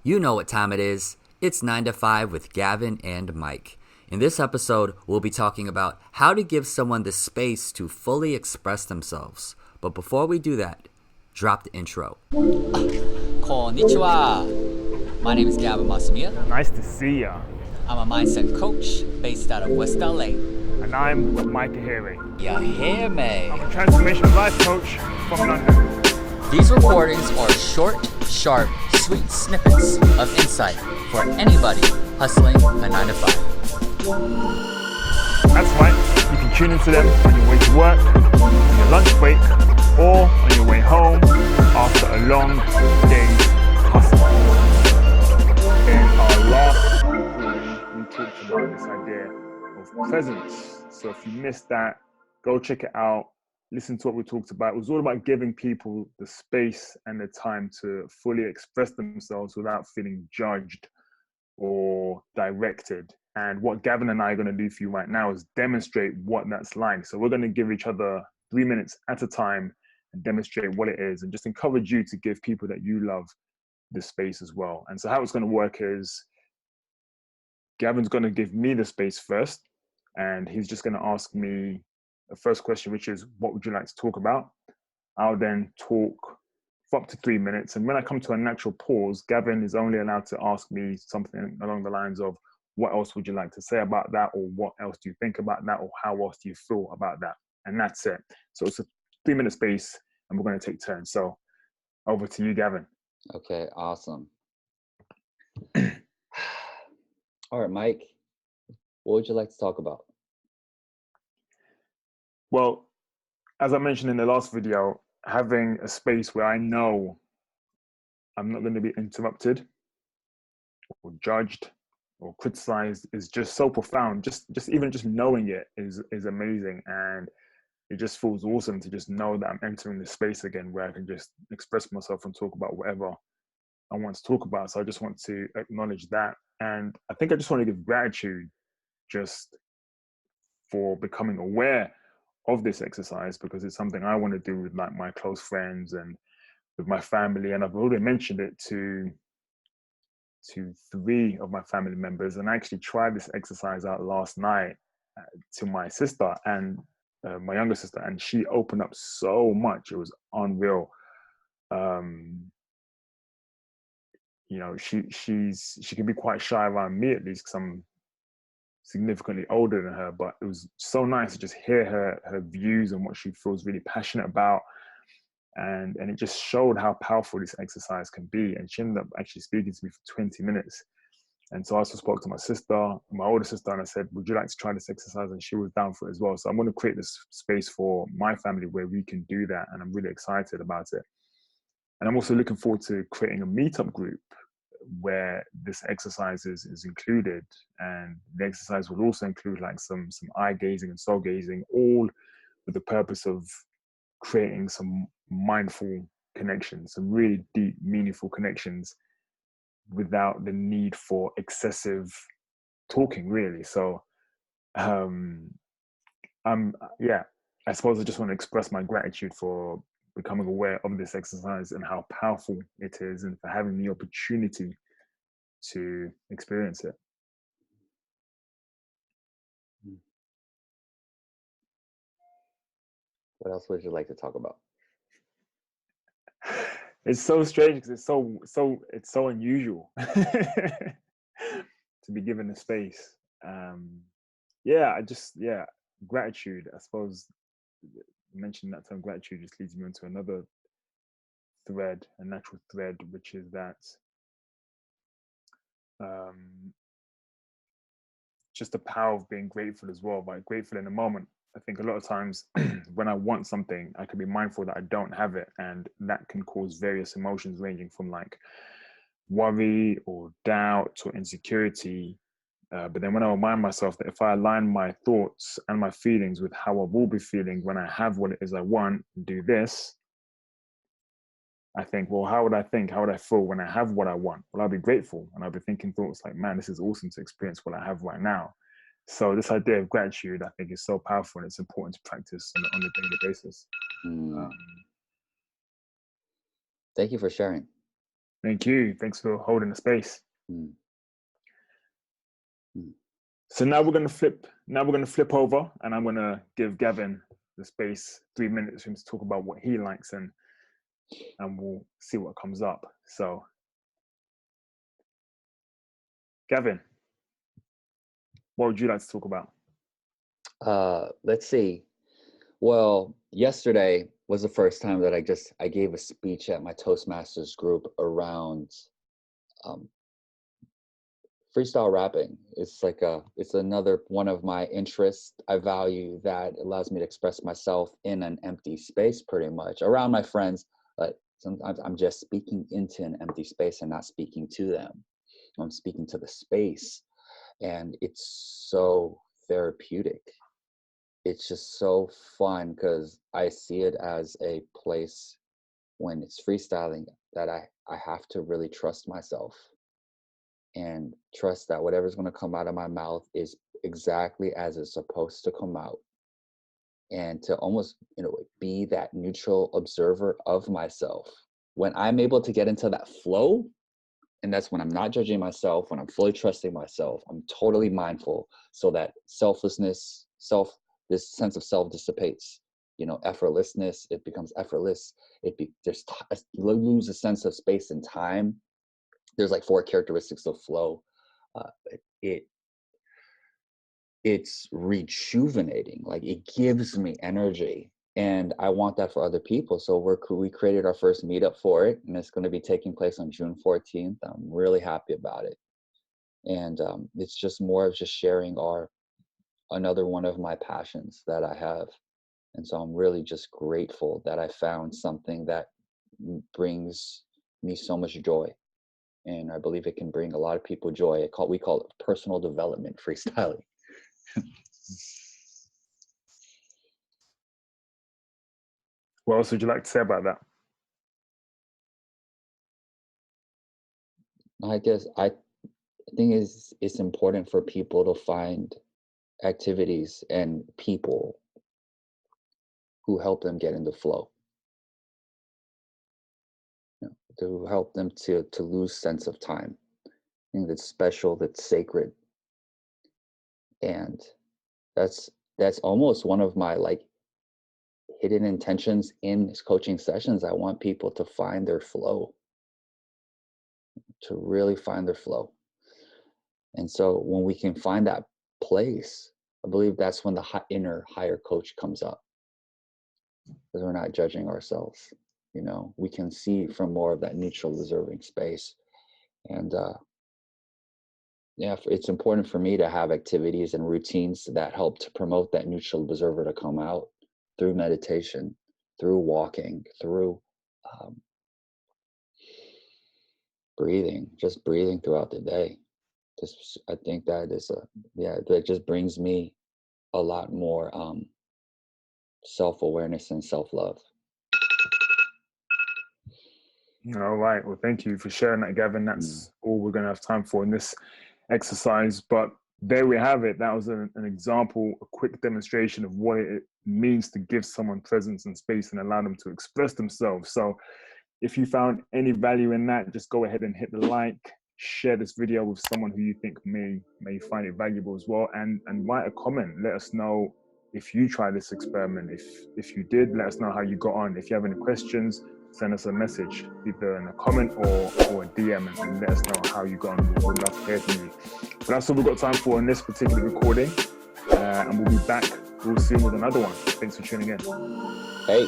You know what time it is. It's 9 to 5 with Gavin and Mike. In this episode, we'll be talking about how to give someone the space to fully express themselves. But before we do that, drop the intro. Konnichiwa. My name is Gavin Masumiya. Nice to see ya. I'm a mindset coach based out of West LA. And I'm Mike Aheirwe. You hear me? I'm a Transformational Life Coach from London. These recordings are short, sharp, sweet snippets of insight for anybody hustling a 9 to 5. That's right, you can tune into them on your way to work, on your lunch break, or on your way home after a long day's hustle. In our last recording, we talked about this idea of presence. So if you missed that, go check it out. Listen to what we talked about. It was all about giving people the space and the time to fully express themselves without feeling judged or directed. And what Gavin and I are going to do for you right now is demonstrate what that's like. So we're going to give each other 3 minutes at a time and demonstrate what it is, and just encourage you to give people that you love the space as well. And so how it's going to work is Gavin's going to give me the space first, and he's just going to ask me the first question, which is, what would you like to talk about? I'll then talk for up to 3 minutes. And when I come to a natural pause, Gavin is only allowed to ask me something along the lines of, what else would you like to say about that? Or what else do you think about that? Or how else do you feel about that? And that's it. So it's a 3 minute space and we're going to take turns. So over to you, Gavin. Okay, awesome. All right, Mike, what would you like to talk about? Well, as I mentioned in the last video, having a space where I know I'm not going to be interrupted or judged or criticized is just so profound. Just even just knowing it is amazing. And it just feels awesome to just know that I'm entering this space again where I can just express myself and talk about whatever I want to talk about. So I just want to acknowledge that. And I think I just want to give gratitude just for becoming aware of this exercise, because it's something I want to do with like my close friends and with my family. And I've already mentioned it to 3 of my family members. And I actually tried this exercise out last night to my sister and my younger sister, and she opened up so much. It was unreal. You know, she can be quite shy around me, at least, because I'm significantly older than her, but it was so nice to just hear her views and what she feels really passionate about. And it just showed how powerful this exercise can be. And she ended up actually speaking to me for 20 minutes. And so I also spoke to my sister, my older sister, and I said, would you like to try this exercise? And she was down for it as well. So I'm going to create this space for my family where we can do that. And I'm really excited about it. And I'm also looking forward to creating a meetup group where this exercise is included. And the exercise will also include like some eye gazing and soul gazing, all with the purpose of creating some mindful connections, some really deep, meaningful connections without the need for excessive talking, really. So I suppose I just want to express my gratitude for becoming aware of this exercise and how powerful it is, and for having the opportunity to experience it. What else would you like to talk about? It's so strange because it's so unusual to be given a space. Gratitude. I suppose mentioning that term gratitude just leads me into another thread, a natural thread, which is that just the power of being grateful as well, but grateful in the moment. I think a lot of times when I want something, I can be mindful that I don't have it, and that can cause various emotions ranging from like worry or doubt or insecurity. But then when I remind myself that if I align my thoughts and my feelings with how I will be feeling when I have what it is I want, do this, I think, well, how would I think? How would I feel when I have what I want? Well, I'll be grateful, and I'll be thinking thoughts like, man, this is awesome to experience what I have right now. So this idea of gratitude, I think, is so powerful, and it's important to practice on a daily basis. Thank you for sharing. Thank you. Thanks for holding the space. Mm. So now we're gonna flip. Now we're gonna flip over, and I'm gonna give Gavin the space, 3 minutes for him to talk about what he likes, and we'll see what comes up. So, Gavin, what would you like to talk about? Let's see. Well, yesterday was the first time that I gave a speech at my Toastmasters group around freestyle rapping. It's another one of my interests. I value that it allows me to express myself in an empty space, pretty much around my friends. But sometimes I'm just speaking into an empty space and not speaking to them. I'm speaking to the space, and it's so therapeutic. It's just so fun because I see it as a place when it's freestyling that I have to really trust myself and trust that whatever's going to come out of my mouth is exactly as it's supposed to come out, and to almost, be that neutral observer of myself. When I'm able to get into that flow, and that's when I'm not judging myself, when I'm fully trusting myself, I'm totally mindful, so that this sense of self dissipates. Effortlessness, it becomes effortless. Lose a sense of space and time. There's like 4 characteristics of flow. It's rejuvenating. Like, it gives me energy, and I want that for other people. So we created our first meetup for it, and it's going to be taking place on June 14th. I'm really happy about it, and it's just more of just sharing another one of my passions that I have. And so I'm really just grateful that I found something that brings me so much joy. And I believe it can bring a lot of people joy. We call it personal development freestyling. What else would you like to say about that? I guess I think it's important for people to find activities and people who help them get into flow. To help them to lose sense of time. I think that's special, that's sacred. And that's almost one of my hidden intentions in coaching sessions. I want people to find their flow, to really find their flow. And so when we can find that place, I believe that's when the inner higher coach comes up, because we're not judging ourselves. We can see from more of that neutral observing space. And it's important for me to have activities and routines that help to promote that neutral observer to come out through meditation, through walking, through breathing throughout the day. I think that that just brings me a lot more self-awareness and self-love. All right. Well, thank you for sharing that, Gavin. That's all we're going to have time for in this exercise. But there we have it. That was an example, a quick demonstration of what it means to give someone presence and space and allow them to express themselves. So if you found any value in that, just go ahead and hit the like, share this video with someone who you think may find it valuable as well, and write a comment. Let us know if you tried this experiment. If you did, let us know how you got on. If you have any questions, send us a message, either in a comment or a DM, and let us know how you got on. We'd love to hear from you. But that's all we've got time for in this particular recording, and we'll be back real soon with another one. Thanks for tuning in. Hey.